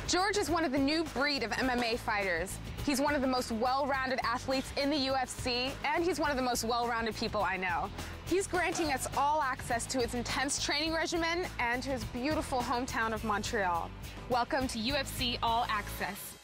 George is one of the new breed of MMA fighters. He's one of the most well-rounded athletes in the UFC, and he's one of the most well-rounded people I know. He's granting us all access to his intense training regimen and to his beautiful hometown of Montreal. Welcome to UFC All Access.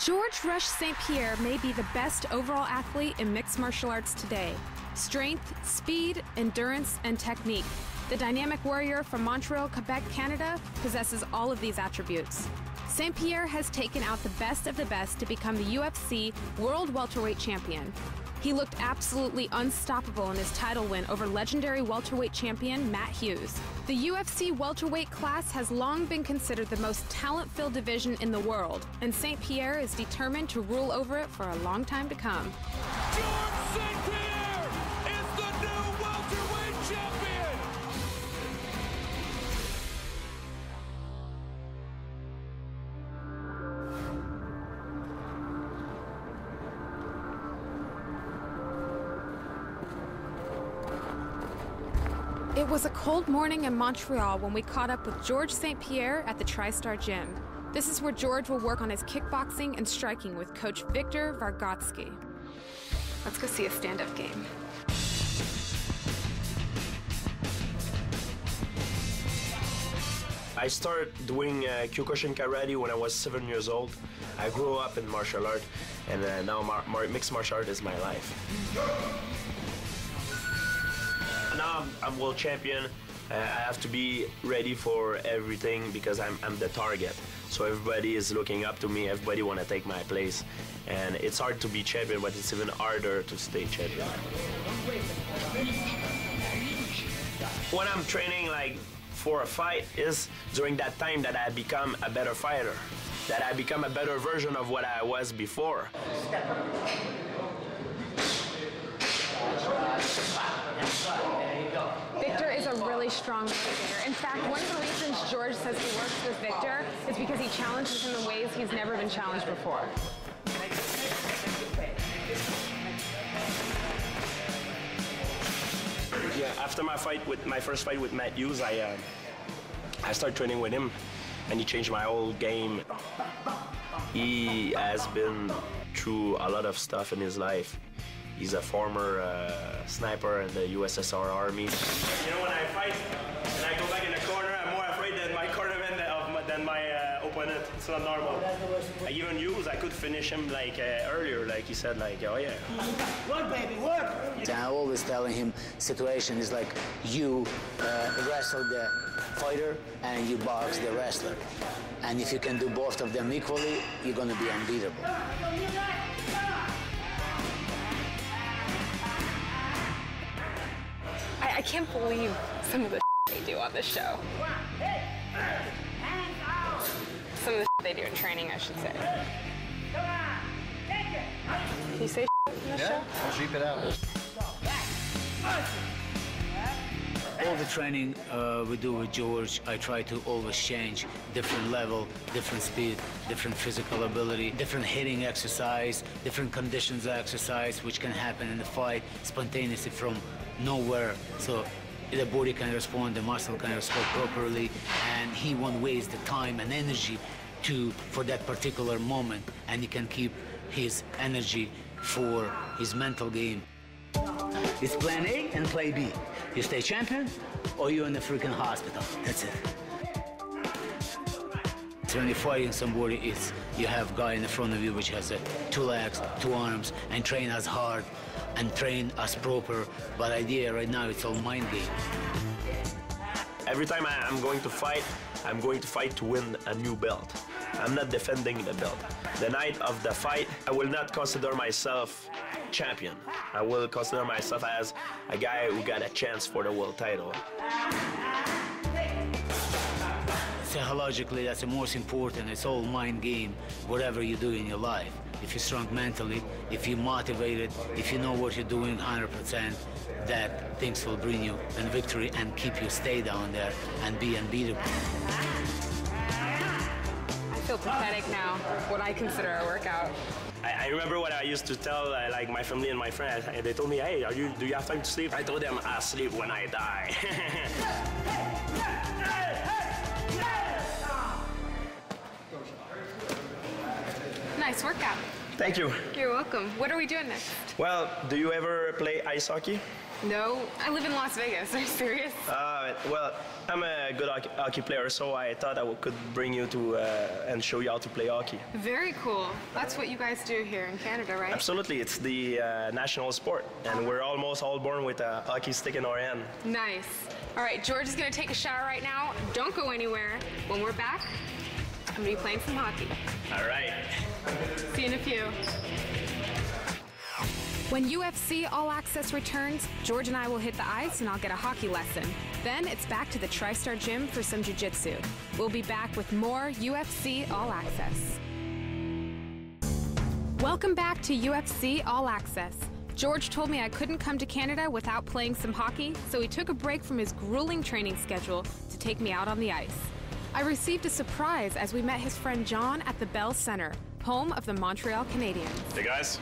George Rush St.Pierre may be the best overall athlete in mixed martial arts today. Strength, speed, endurance, and technique. The dynamic warrior from Montreal, Quebec, Canada possesses all of these attributes. St.Pierre has taken out the best of the best to become the UFC World Welterweight Champion. He looked absolutely unstoppable in his title win over legendary welterweight champion Matt Hughes. The UFC welterweight class has long been considered the most talent-filled division in the world, and St.Pierre is determined to rule over it for a long time to come. George St.Pierre is the new welterweight champion! It was a cold morning in Montreal when we caught up with George St.Pierre at the TriStar Gym. This is where George will work on his kickboxing and striking with Coach Victor Vargotsky. Let's go see a stand-up game. I started doing Kyokushin karate when I was 7 years old. I grew up in martial art, and now mixed martial art is my life. Now I'm world champion. I have to be ready for everything because I'm the target. So everybody is looking up to me. Everybody want to take my place. And it's hard to be champion, but it's even harder to stay champion. When I'm training like for a fight is during that time that I become a better fighter, that I become a better version of what I was before. Victor is a really strong motivator. In fact, one of the reasons George says he works with Victor is because he challenges him in ways he's never been challenged before. Yeah, after my first fight with Matt Hughes, I started training with him, and he changed my whole game. He has been through a lot of stuff in his life. He's a former sniper in the USSR Army. You know, when I fight and I go back in the corner, I'm more afraid than my cornerman than my opponent. It's not normal. Like even Hughes, I could finish him like earlier, like he said, like, oh yeah. Work, baby, work! I'm always telling him, situation is like you wrestle the fighter and you box the wrestler. And if you can do both of them equally, you're gonna be unbeatable. I can't believe some of the they do on this show. Some of the they do in training, I should say. Can you say in this show? I'll sheep it out. All the training we do with George, I try to always change different level, different speed, different physical ability, different hitting exercise, different conditions of exercise, which can happen in the fight spontaneously from nowhere. So the body can respond, the muscle can respond properly, and he won't waste the time and energy for that particular moment, and he can keep his energy for his mental game. It's plan A and play B. You stay champion, or you're in the freaking hospital. That's it. So when you're fighting somebody, you have a guy in the front of you which has 2 legs, 2 arms, and train as hard and train as proper. But idea right now, it's all mind game. Every time I'm going to fight to win a new belt. I'm not defending the belt. The night of the fight, I will not consider myself champion. I will consider myself as a guy who got a chance for the world title. Psychologically, that's the most important. It's all mind game, whatever you do in your life. If you're strong mentally, if you're motivated, if you know what you're doing 100%, that things will bring you in victory and keep you stay down there and be unbeatable. I feel pathetic now, what I consider a workout. I remember what I used to tell like my family and my friends. They told me, hey, do you have time to sleep? I told them, I'll sleep when I die. Nice workout. Thank you. You're welcome. What are we doing next? Well, do you ever play ice hockey? No, I live in Las Vegas. Are you serious? Well, I'm a good hockey player, so I thought I could bring you to and show you how to play hockey. Very cool. That's what you guys do here in Canada, right? Absolutely, it's the national sport, and we're almost all born with a hockey stick in our hand. Nice. All right, George is gonna take a shower right now. Don't go anywhere. When we're back, I'm gonna be playing some hockey. All right. See you in a few. When UFC All Access returns, George and I will hit the ice and I'll get a hockey lesson. Then it's back to the TriStar Gym for some jiu-jitsu. We'll be back with more UFC All Access. Welcome back to UFC All Access. George told me I couldn't come to Canada without playing some hockey, so he took a break from his grueling training schedule to take me out on the ice. I received a surprise as we met his friend John at the Bell Center, home of the Montreal Canadiens. Hey guys,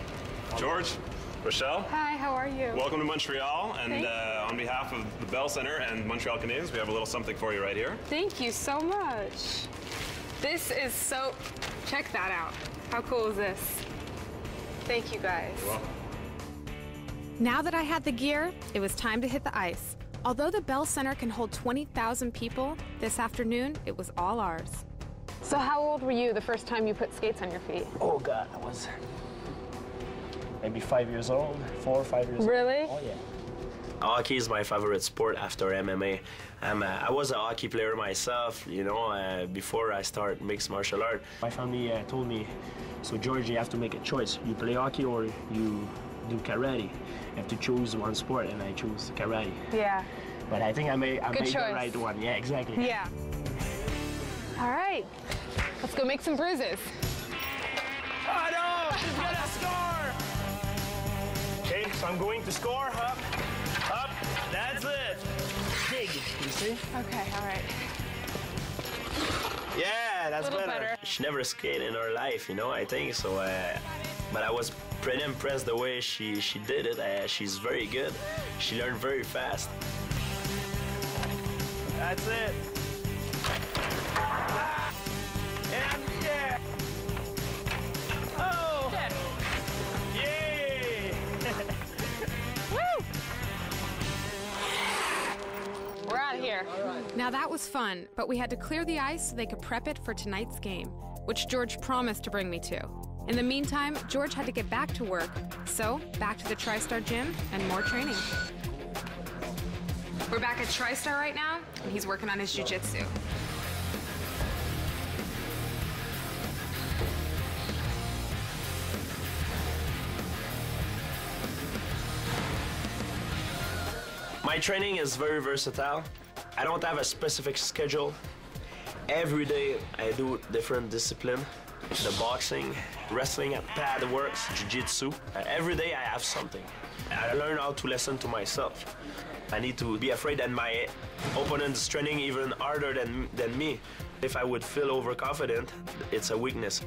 George, Rochelle. Hi, how are you? Welcome to Montreal, and on behalf of the Bell Center and Montreal Canadiens, we have a little something for you right here. Thank you so much. This is so... Check that out. How cool is this? Thank you, guys. You're welcome. Now that I had the gear, it was time to hit the ice. Although the Bell Center can hold 20,000 people, this afternoon, it was all ours. So how old were you the first time you put skates on your feet? Oh God, I was maybe 5 years old, 4 or 5 years old. Really? Oh yeah. Hockey is my favorite sport after MMA. I was a hockey player myself, you know, before I started mixed martial art. My family told me, so George, you have to make a choice. You play hockey or you do karate. You have to choose one sport, and I chose karate. Yeah. But I think I made choice. the right one. Yeah, exactly. Yeah. All right, let's go make some bruises. Oh no, he's gonna score! Okay, so I'm going to score, up, that's it. Dig, you see? Okay, all right. Yeah, that's better. She never skated in her life, you know, I think, so, but I was pretty impressed the way she did it. She's very good. She learned very fast. That's it. And yeah. Oh. Yay. Woo! We're out of here. Now that was fun, but we had to clear the ice so they could prep it for tonight's game, which George promised to bring me to. In the meantime, George had to get back to work, so back to the TriStar Gym and more training. We're back at TriStar right now, and he's working on his jiu-jitsu. My training is very versatile. I don't have a specific schedule. Every day I do different discipline. The boxing, wrestling at pad works, jiu-jitsu. Every day I have something. I learn how to listen to myself. I need to be afraid that my opponent is training even harder than me. If I would feel overconfident, it's a weakness.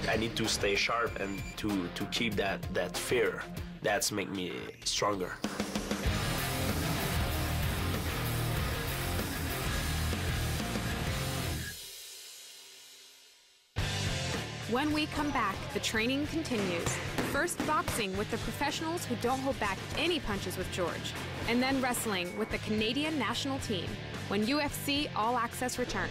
I need to stay sharp and to keep that fear. That's make me stronger. When we come back, the training continues. First boxing with the professionals who don't hold back any punches with George. And then wrestling with the Canadian national team when UFC All Access returns.